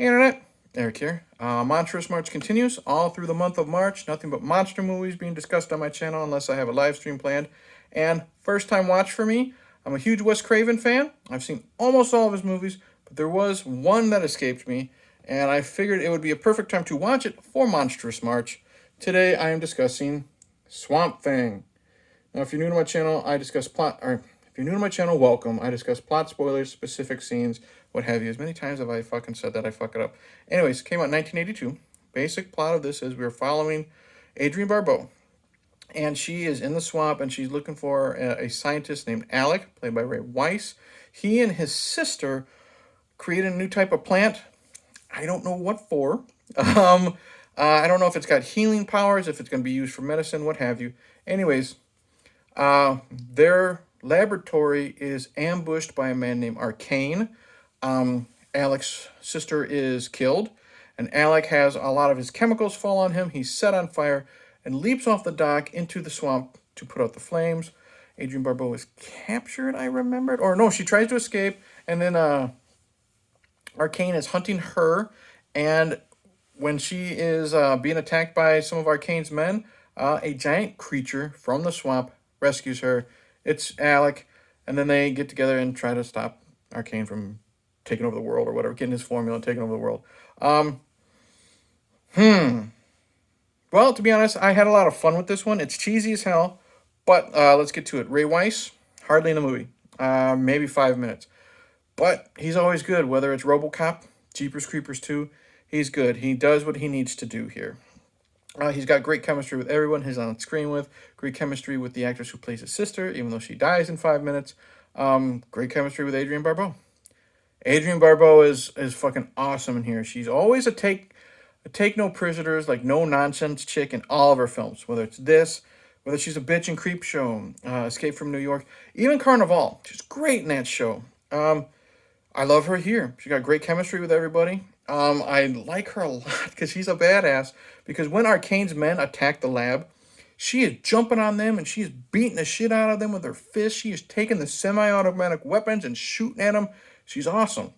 Hey Internet, Eric here. Monstrous March continues all through the month of March. Nothing but monster movies being discussed on my channel unless I have a live stream planned. And first time watch for me, I'm a huge Wes Craven fan. I've seen almost all of his movies, but there was one that escaped me, and I figured it would be a perfect time to watch it for Monstrous March. Today I am discussing Swamp Thing. Now, if you're new to my channel, if you're new to my channel, welcome. I discuss plot spoilers, specific scenes, what have you. As many times have I fucking said that I fuck it up. Anyways, came out in 1982. Basic plot of this is we're following Adrienne Barbeau, and she is in the swamp, and she's looking for a scientist named Alec, played by Ray Weiss. He and his sister created a new type of plant. I don't know what for. I don't know if it's got healing powers, if it's going to be used for medicine, what have you. Anyways, their laboratory is ambushed by a man named Arcane. Alec's sister is killed, and Alec has a lot of his chemicals fall on him. He's set on fire and leaps off the dock into the swamp to put out the flames. Adrienne Barbeau is captured, I remembered. Or no, she tries to escape, and then Arcane is hunting her, and when she is being attacked by some of Arcane's men, a giant creature from the swamp rescues her. It's Alec, and then they get together and try to stop Arcane from taking over the world or whatever, getting his formula and taking over the world. Well, to be honest, I had a lot of fun with this one. It's cheesy as hell, but let's get to it. Ray Weiss, hardly in the movie, maybe 5 minutes. But he's always good, whether it's RoboCop, Jeepers Creepers 2, he's good. He does what he needs to do here. He's got great chemistry with everyone he's on screen with. Great chemistry with the actress who plays his sister, even though she dies in 5 minutes. Great chemistry with Adrienne Barbeau. Adrienne Barbeau is fucking awesome in here. She's always a take no prisoners, like no nonsense chick in all of her films. Whether it's this, whether she's a bitch in Creep Show, Escape from New York, even Carnival. She's great in that show. I love her here. She got great chemistry with everybody. I like her a lot because she's a badass. Because when Arcane's men attack the lab, she is jumping on them and she is beating the shit out of them with her fists. She is taking the semi-automatic weapons and shooting at them. She's awesome.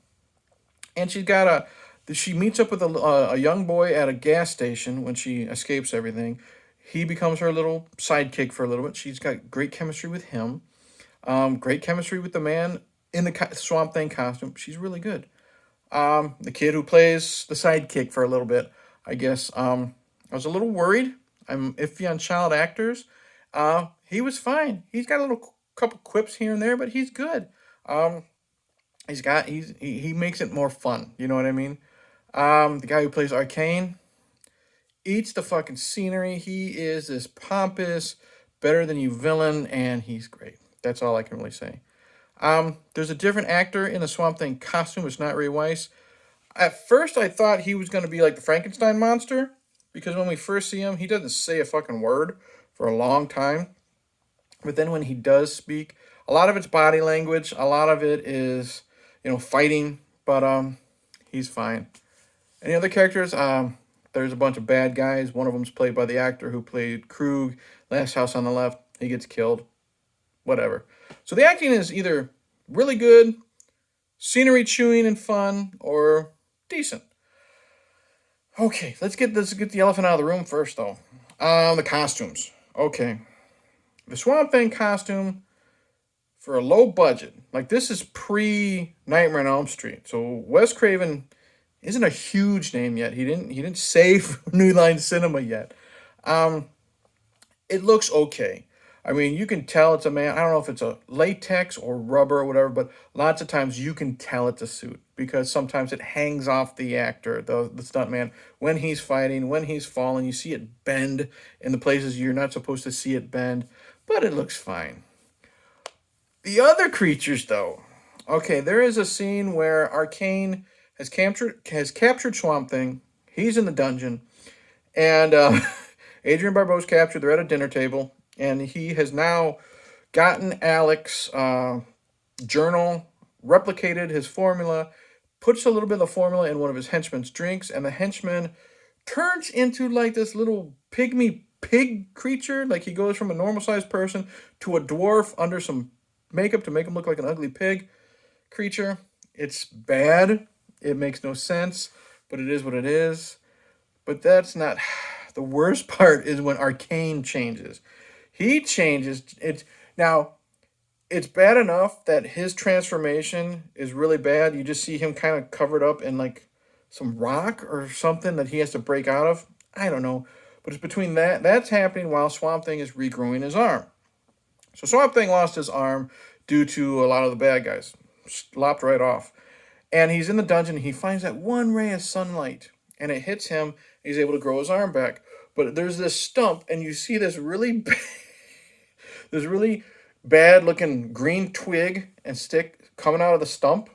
And she meets up with a young boy at a gas station when she escapes everything. He becomes her little sidekick for a little bit. She's got great chemistry with him. Great chemistry with the man in the Swamp Thing costume. She's really good. The kid who plays the sidekick for a little bit, I guess. I was a little worried. I'm iffy on child actors. He was fine. He's got a little couple quips here and there, but he's good. He makes it more fun. You know what I mean? The guy who plays Arcane eats the fucking scenery. He is this pompous, better than you villain, and he's great. That's all I can really say. There's a different actor in the Swamp Thing costume. It's not Ray Weiss. At first, I thought he was going to be like the Frankenstein monster, because when we first see him, he doesn't say a fucking word for a long time. But then when he does speak, a lot of it's body language. A lot of it is, fighting. But he's fine. Any other characters? There's a bunch of bad guys. One of them's played by the actor who played Krug, Last House on the Left. He gets killed. Whatever. So the acting is either really good, scenery chewing and fun, or decent. Okay, let's get the elephant out of the room first, though. The costumes. Okay. The Swamp Thing costume, for a low budget, like this is pre-Nightmare on Elm Street. So Wes Craven isn't a huge name yet. He didn't save New Line Cinema yet. It looks okay. I mean, you can tell it's a man. I don't know if it's a latex or rubber or whatever, but lots of times you can tell it's a suit because sometimes it hangs off the actor, the stuntman, when he's fighting, when he's falling. You see it bend in the places you're not supposed to see it bend, but it looks fine. The other creatures, though. Okay, there is a scene where Arcane has captured Swamp Thing. He's in the dungeon, and Adrienne Barbeau's captured. They're at a dinner table. And he has now gotten Alec's journal, replicated his formula, puts a little bit of the formula in one of his henchmen's drinks, and the henchman turns into like this little pygmy pig creature. Like he goes from a normal-sized person to a dwarf under some makeup to make him look like an ugly pig creature. It's bad. It makes no sense. but it is what it is. But that's not the worst part is when Arcane changes. He changes it now. It's bad enough that his transformation is really bad. You just see him kind of covered up in like some rock or something that he has to break out of. I don't know. But it's between that's happening while Swamp Thing is regrowing his arm. So Swamp Thing lost his arm due to a lot of the bad guys. Lopped right off. And he's in the dungeon. He finds that one ray of sunlight. And it hits him. He's able to grow his arm back. But there's this stump. And you see this really this really bad looking green twig and stick coming out of the stump.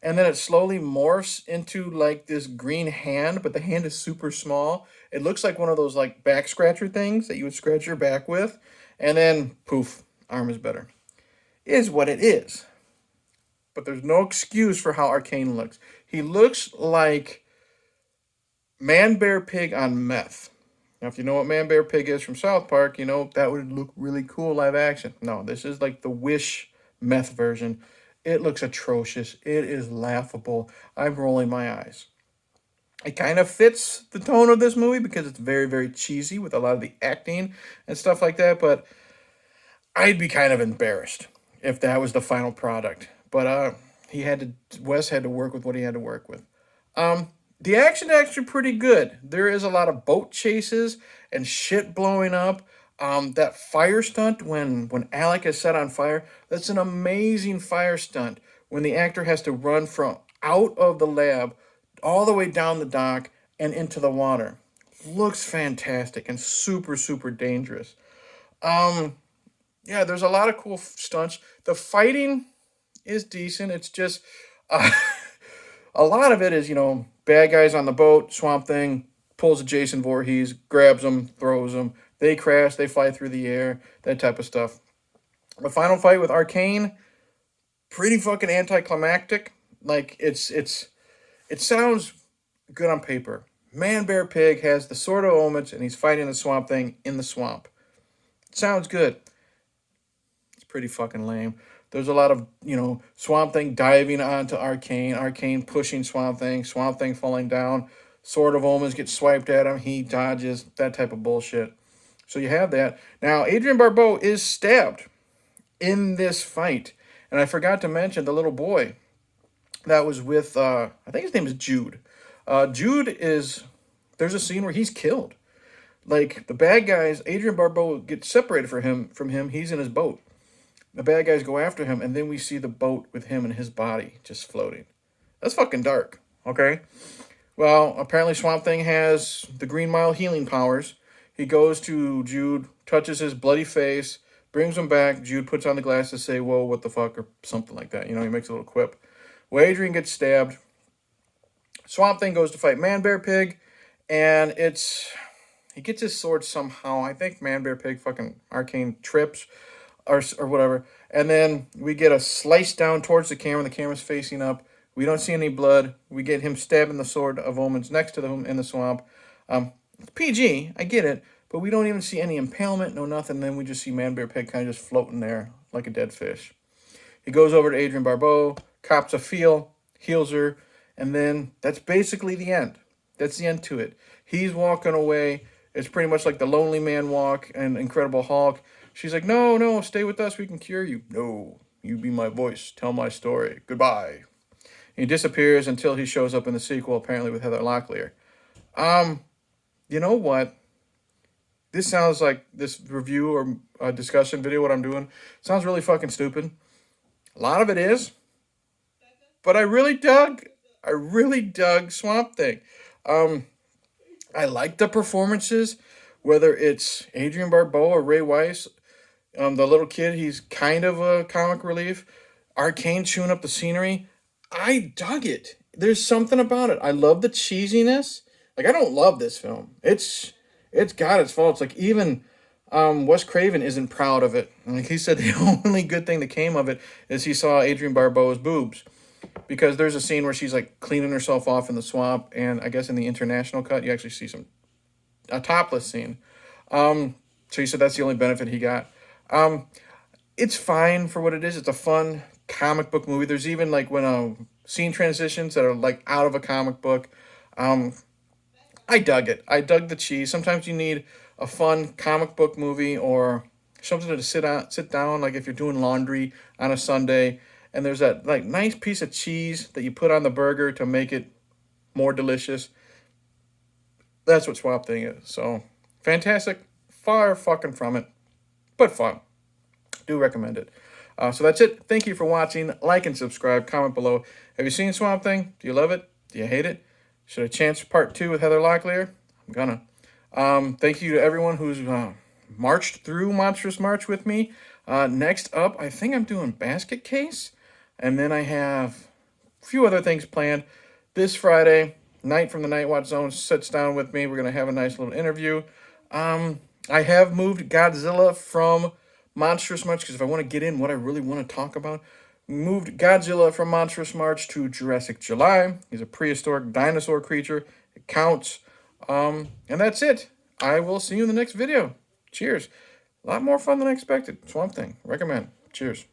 And then it slowly morphs into like this green hand, but the hand is super small. It looks like one of those like back scratcher things that you would scratch your back with. And then poof, arm is better. Is what it is. But there's no excuse for how Arcane looks. He looks like Man Bear Pig on meth. Now, if you know what Man Bear Pig is from South Park, you know that would look really cool live action. No, this is like the Wish meth version. It looks atrocious. It is laughable. I'm rolling my eyes. It kind of fits the tone of this movie because it's very, very cheesy with a lot of the acting and stuff like that. But I'd be kind of embarrassed if that was the final product. But Wes had to work with what he had to work with. The action actually pretty good. There is a lot of boat chases and shit blowing up. That fire stunt when Alec is set on fire, that's an amazing fire stunt. When the actor has to run from out of the lab all the way down the dock and into the water. Looks fantastic and super, super dangerous. Yeah, there's a lot of cool stunts. The fighting is decent. It's just uh, a lot of it is, bad guys on the boat, Swamp Thing pulls a Jason Voorhees, grabs them, throws them. They crash, they fly through the air, that type of stuff. The final fight with Arcane, pretty fucking anticlimactic. Like it sounds good on paper. Man Bear Pig has the Sword of Omens and he's fighting the Swamp Thing in the swamp. Sounds good. It's pretty fucking lame. There's a lot of, Swamp Thing diving onto Arcane, Arcane pushing Swamp Thing falling down, Sword of Omens gets swiped at him, he dodges, that type of bullshit. So you have that. Now, Adrienne Barbeau is stabbed in this fight. And I forgot to mention the little boy that was with, I think his name is Jude. There's a scene where he's killed. Like, the bad guys, Adrienne Barbeau gets separated from him, he's in his boat. The bad guys go after him, and then we see the boat with him and his body just floating. That's fucking dark, okay? Well, apparently Swamp Thing has the Green Mile healing powers. He goes to Jude, touches his bloody face, brings him back. Jude puts on the glasses, say, whoa, what the fuck, or something like that. He makes a little quip. Well, Adrienne gets stabbed. Swamp Thing goes to fight Man Bear Pig, and he gets his sword somehow. I think Man Bear Pig fucking Arcane trips or whatever. And then we get a slice down towards the camera. The camera's facing up. We don't see any blood. We get him stabbing the Sword of Omens next to him in the swamp. It's PG, I get it, but we don't even see any impalement, no nothing. Then we just see Man Bear Pig kind of just floating there like a dead fish. He goes over to Adrienne Barbeau, cops a feel, heals her, and then that's basically the end. That's the end to it. He's walking away. It's pretty much like the Lonely Man walk and Incredible Hulk. She's like, no, stay with us. We can cure you. No, you be my voice. Tell my story. Goodbye. He disappears until he shows up in the sequel, apparently with Heather Locklear. You know what? This sounds like this review or discussion video, what I'm doing, sounds really fucking stupid. A lot of it is. But I really dug Swamp Thing. I like the performances, whether it's Adrienne Barbeau or Ray Weiss. The little kid, he's kind of a comic relief. Arcane chewing up the scenery. I dug it. There's something about it. I love the cheesiness. Like, I don't love this film. It's got its faults. Like, even Wes Craven isn't proud of it. Like, he said the only good thing that came of it is he saw Adrienne Barbeau's boobs. Because there's a scene where she's, like, cleaning herself off in the swamp. And I guess in the international cut, you actually see a topless scene. So he said that's the only benefit he got. It's fine for what it is. It's a fun comic book movie. There's even like when scene transitions that are like out of a comic book. I dug it. I dug the cheese. Sometimes you need a fun comic book movie or something to sit down, like if you're doing laundry on a Sunday, and there's that like nice piece of cheese that you put on the burger to make it more delicious. That's what Swamp Thing is. So fantastic. Far fucking from it, but fun. Do recommend it. So that's it. Thank you for watching. Like and subscribe. Comment below. Have you seen Swamp Thing? Do you love it? Do you hate it? Should I chance part 2 with Heather Locklear? I'm gonna. Thank you to everyone who's marched through Monstrous March with me. Next up, I think I'm doing Basket Case. And then I have a few other things planned. This Friday, Knight from the Night Watch Zone sits down with me. We're going to have a nice little interview. I have moved Godzilla from Monstrous March, because if I want to get in what I really want to talk about, moved Godzilla from Monstrous March to Jurassic July. He's a prehistoric dinosaur creature. It counts. And that's it. I will see you in the next video. Cheers. A lot more fun than I expected. Swamp Thing. Recommend. Cheers.